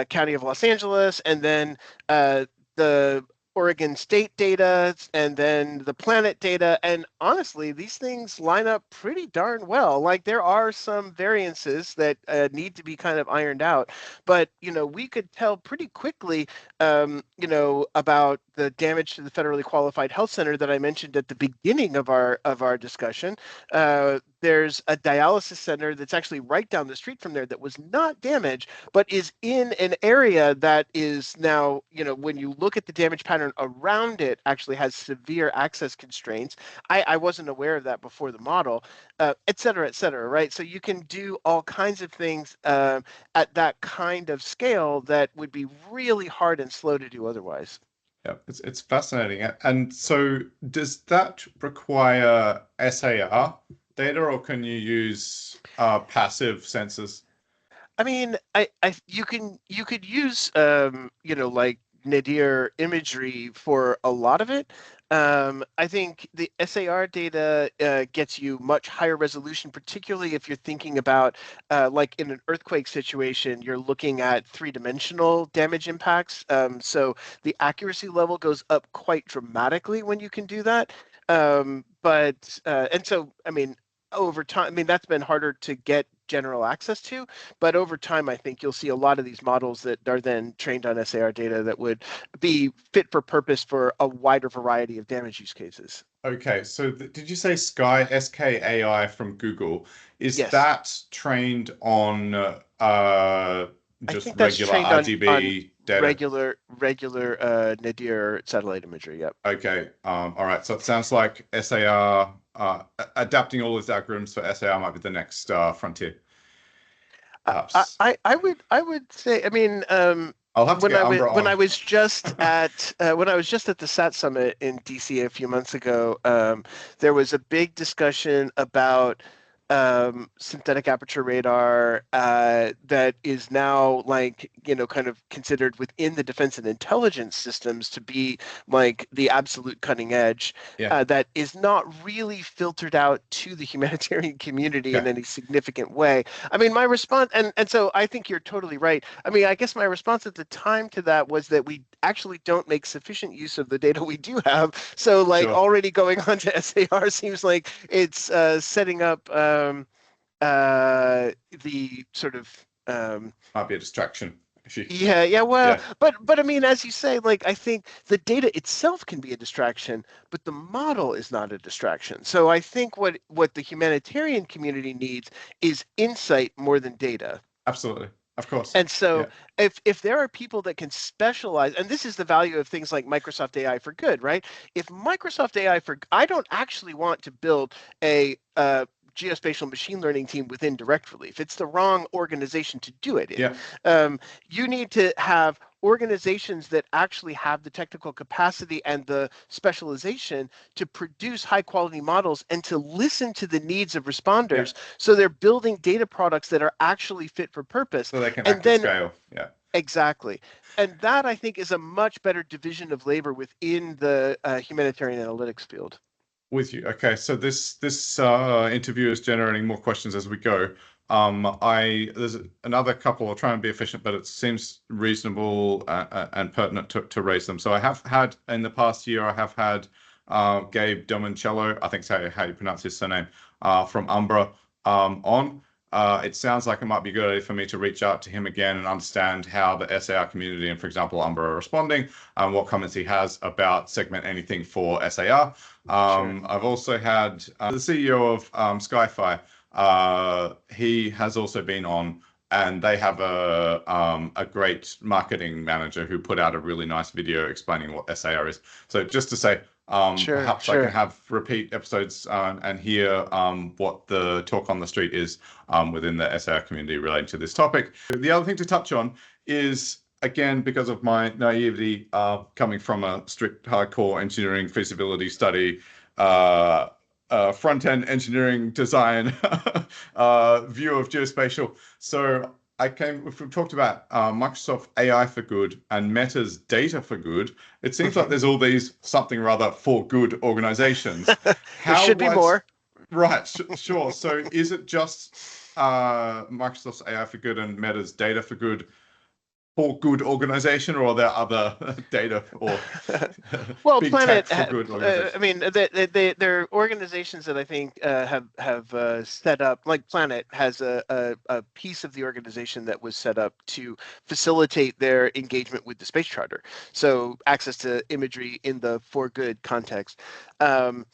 County of Los Angeles, and then the Oregon State data and then the planet data. And honestly, these things line up pretty darn well. Like there are some variances that need to be kind of ironed out, but we could tell pretty quickly, about the damage to the federally qualified health center that I mentioned at the beginning of our discussion. There's a dialysis center that's actually right down the street from there that was not damaged, but is in an area that is now, when you look at the damage pattern around it, actually has severe access constraints. I wasn't aware of that before the model, et cetera, right? So you can do all kinds of things at that kind of scale that would be really hard and slow to do otherwise. Yeah, it's fascinating. And so does that require SAR data, or can you use passive sensors? I mean, you could use like nadir imagery for a lot of it. I think the SAR data gets you much higher resolution, particularly if you're thinking about like in an earthquake situation, you're looking at three-dimensional damage impacts. So the accuracy level goes up quite dramatically when you can do that. And so, I mean, over time, I mean, that's been harder to get general access to, but over time, I think you'll see a lot of these models that are then trained on SAR data that would be fit for purpose for a wider variety of damage use cases. Okay, so did you say Sky, SKAI from Google? Is Yes, that trained on I just think that's regular trained on RGB data? regular nadir satellite imagery. Yep. Okay, all right. So it sounds like SAR, adapting all these algorithms for SAR might be the next frontier, perhaps. I would say, I mean, I'll have to get Umbra when on. I was just at when I was just at the SAT summit in DC a few months ago, there was a big discussion about synthetic aperture radar that is now like kind of considered within the defense and intelligence systems to be like the absolute cutting edge. Yeah. That is not really filtered out to the humanitarian community in Okay. any significant way. I mean, my response, and so I think you're totally right. I mean, I guess my response at the time to that was that we actually don't make sufficient use of the data we do have. So, like, Sure. already going on to SAR seems like it's setting up the sort of Might be a distraction if you. yeah, well, Yeah. but I mean, as you say, like I think the data itself can be a distraction, but the model is not a distraction. So I think what the humanitarian community needs is insight more than data. Absolutely. Of course. And so Yeah. if there are people that can specialize, and this is the value of things like Microsoft AI for Good, right? If Microsoft AI for I don't actually want to build a geospatial machine learning team within Direct Relief. It's the wrong organization to do it in. Yeah. You need to have organizations that actually have the technical capacity and the specialization to produce high quality models and to listen to the needs of Yeah. responders, so they're building data products that are actually fit for purpose. So they can And act at then scale. Yeah. exactly. And that I think is a much better division of labor within the humanitarian analytics field. With you. Okay, so this interview is generating more questions as we go. I there's another couple. I'll try and be efficient, but it seems reasonable and pertinent to raise them. So I have had in the past year, I have had Gabe Domoncello, I think is how you pronounce his surname, from Umbra on. It sounds like it might be a good idea for me to reach out to him again and understand how the SAR community and, for example, Umbra are responding and what comments he has about segment anything for SAR. Sure. I've also had the CEO of Skyfi. He has also been on, and they have a great marketing manager who put out a really nice video explaining what SAR is. So just to say, Sure, perhaps I can sure. have repeat episodes and hear what the talk on the street is within the SAR community relating to this topic. The other thing to touch on is, again, because of my naivety coming from a strict hardcore engineering feasibility study front-end engineering design view of geospatial. So we've talked about Microsoft AI for good and Meta's data for good. It seems like Mhm. there's all these something or other for good organizations. There How should be wide? more. Right, sure. So is it just Microsoft's AI for good and Meta's data for good organization, or are there other data or Well, big Planet, tech for good I organizations? mean, they're organizations that I think have set up. Like Planet has a piece of the organization that was set up to facilitate their engagement with the space charter. So access to imagery in the for good context. Um,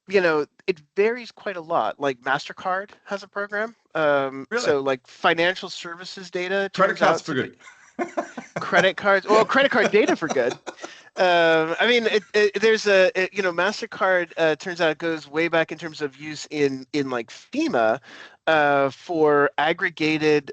it varies quite a lot. Like MasterCard has a program. Really? So like financial services data Credit turns cards out for to be good. credit cards. Well, credit card data for good. I mean, there's Mastercard turns out it goes way back in terms of use in like FEMA for aggregated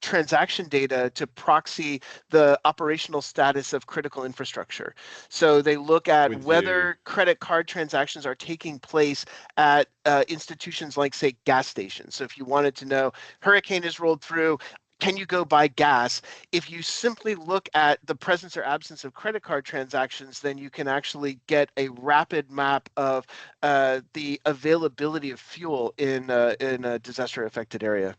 transaction data to proxy the operational status of critical infrastructure. So they look at With you. whether credit card transactions are taking place at institutions like, say, gas stations. So if you wanted to know, hurricane has rolled through, can you go buy gas? If you simply look at the presence or absence of credit card transactions, then you can actually get a rapid map of the availability of fuel in a disaster affected area.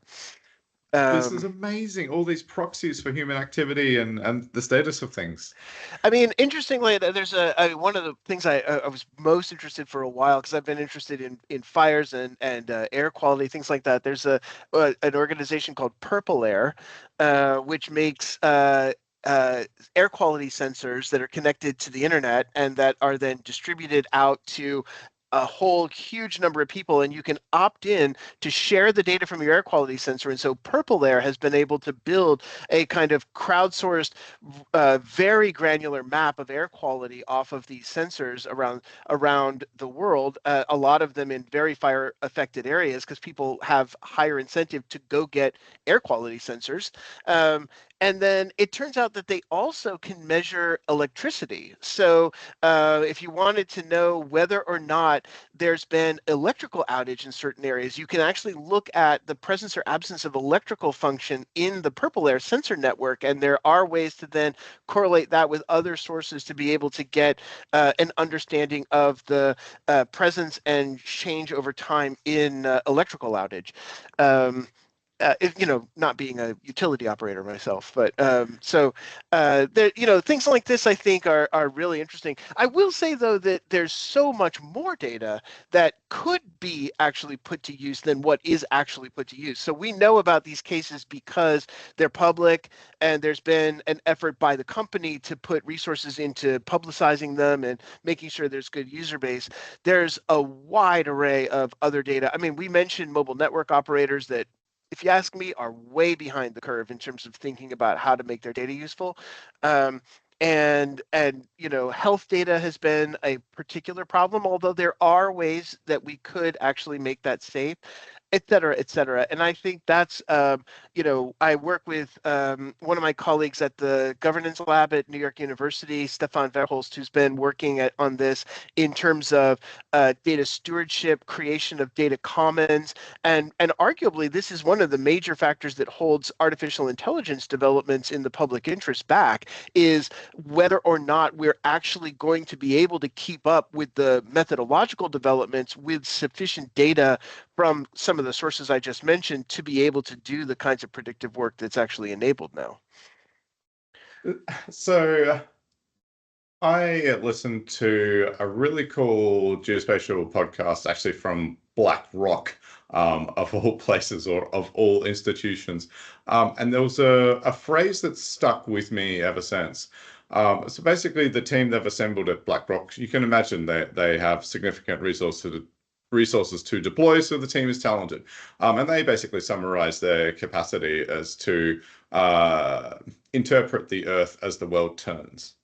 This is Um, amazing. All these proxies for human activity and the status of things. I mean, interestingly, there's one of the things I was most interested for a while because I've been interested in fires and air quality, things like that. There's an organization called Purple Air, which makes uh, air quality sensors that are connected to the internet and that are then distributed out to a whole huge number of people, and you can opt in to share the data from your air quality sensor. And so Purple Air has been able to build a kind of crowdsourced very granular map of air quality off of these sensors around the world. A lot of them in very fire affected areas because people have higher incentive to go get air quality sensors. Um, and then it turns out that they also can measure electricity. So if you wanted to know whether or not there's been electrical outage in certain areas, you can actually look at the presence or absence of electrical function in the Purple Air sensor network. And there are ways to then correlate that with other sources to be able to get an understanding of the presence and change over time in electrical outage. Um, not being a utility operator myself, but there, things like this I think are really interesting. I will say though that there's so much more data that could be actually put to use than what is actually put to use. So we know about these cases because they're public, and there's been an effort by the company to put resources into publicizing them and making sure there's good user base. There's a wide array of other data. I mean, we mentioned mobile network operators that, if you ask me, are way behind the curve in terms of thinking about how to make their data useful. Um, and health data has been a particular problem, although there are ways that we could actually make that safe, et cetera, et cetera. And I think that's, I work with one of my colleagues at the governance lab at New York University, Stefan Verholst, who's been working on this in terms of data stewardship, creation of data commons, and arguably this is one of the major factors that holds artificial intelligence developments in the public interest back, is whether or not we're actually going to be able to keep up with the methodological developments with sufficient data from some of the sources I just mentioned to be able to do the kinds of predictive work that's actually enabled now. So I listened to a really cool geospatial podcast, actually from BlackRock, of all places or of all institutions. And there was a phrase that stuck with me ever since. So basically, the team they've assembled at BlackRock, you can imagine they have significant resources to deploy, so the team is talented. And they basically summarize their capacity as to interpret the Earth as the world turns.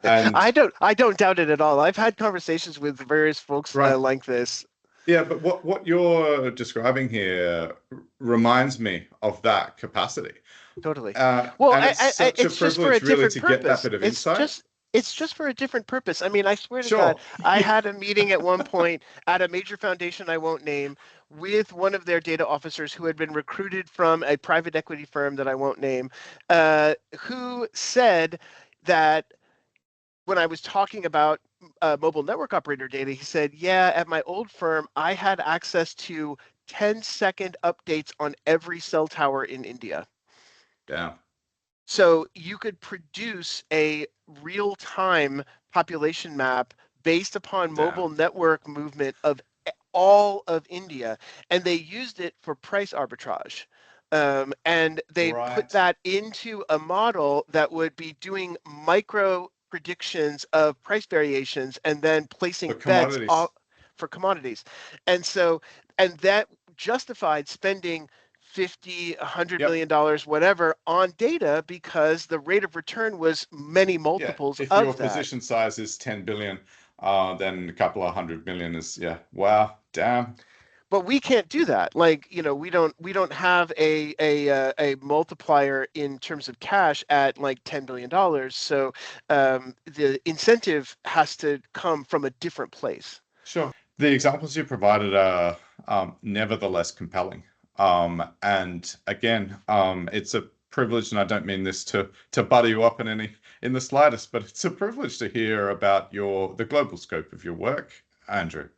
And I don't doubt it at all. I've had conversations with various folks right, like this. yeah, but what you're describing here reminds me of that capacity. Totally. Well, And it's such a it's just for a privilege really different to get that purpose. bit of It's insight. just It's just for a different purpose. I mean, I swear to God, Sure. I had a meeting at one point at a major foundation I won't name with one of their data officers who had been recruited from a private equity firm that I won't name, who said that when I was talking about mobile network operator data, he said, yeah, at my old firm, I had access to 10-second updates on every cell tower in India. Damn. So you could produce a real-time population map based upon Damn. mobile network movement of all of India, and they used it for price arbitrage. And they put Right. that into a model that would be doing micro predictions of price variations and then For placing bets commodities. for commodities. And so, and that justified spending 50, Yep. $100 million, whatever, on data because the rate of return was many Yeah. multiples If your of that. position size is 10 billion, then a couple of 100 million is, yeah. Wow. Damn. But we can't do that. Like, we don't have a multiplier in terms of cash at like $10 billion. So the incentive has to come from a different place. Sure. The examples you provided are nevertheless compelling. And again, it's a privilege, and I don't mean this to butter you up in the slightest, but it's a privilege to hear about the global scope of your work, Andrew.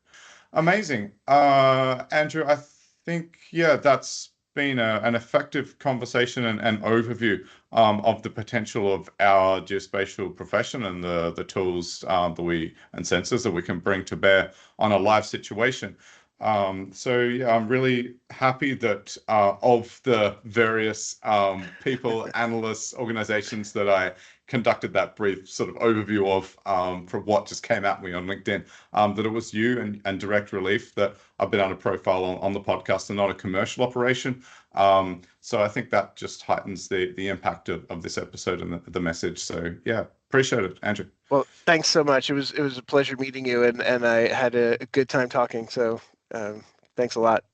Amazing. Andrew, I think, yeah, that's been an effective conversation and overview of the potential of our geospatial profession and the tools and sensors that we can bring to bear on a live situation. So yeah, I'm really happy that of the various people, analysts, organizations that I conducted that brief sort of overview of from what just came at me on LinkedIn, that it was you and Direct Relief that I've been on a profile on the podcast and not a commercial operation. So I think that just heightens the impact of this episode and the message. So yeah, appreciate it, Andrew. Well, thanks so much. It was a pleasure meeting you, and I had a good time talking. So thanks a lot.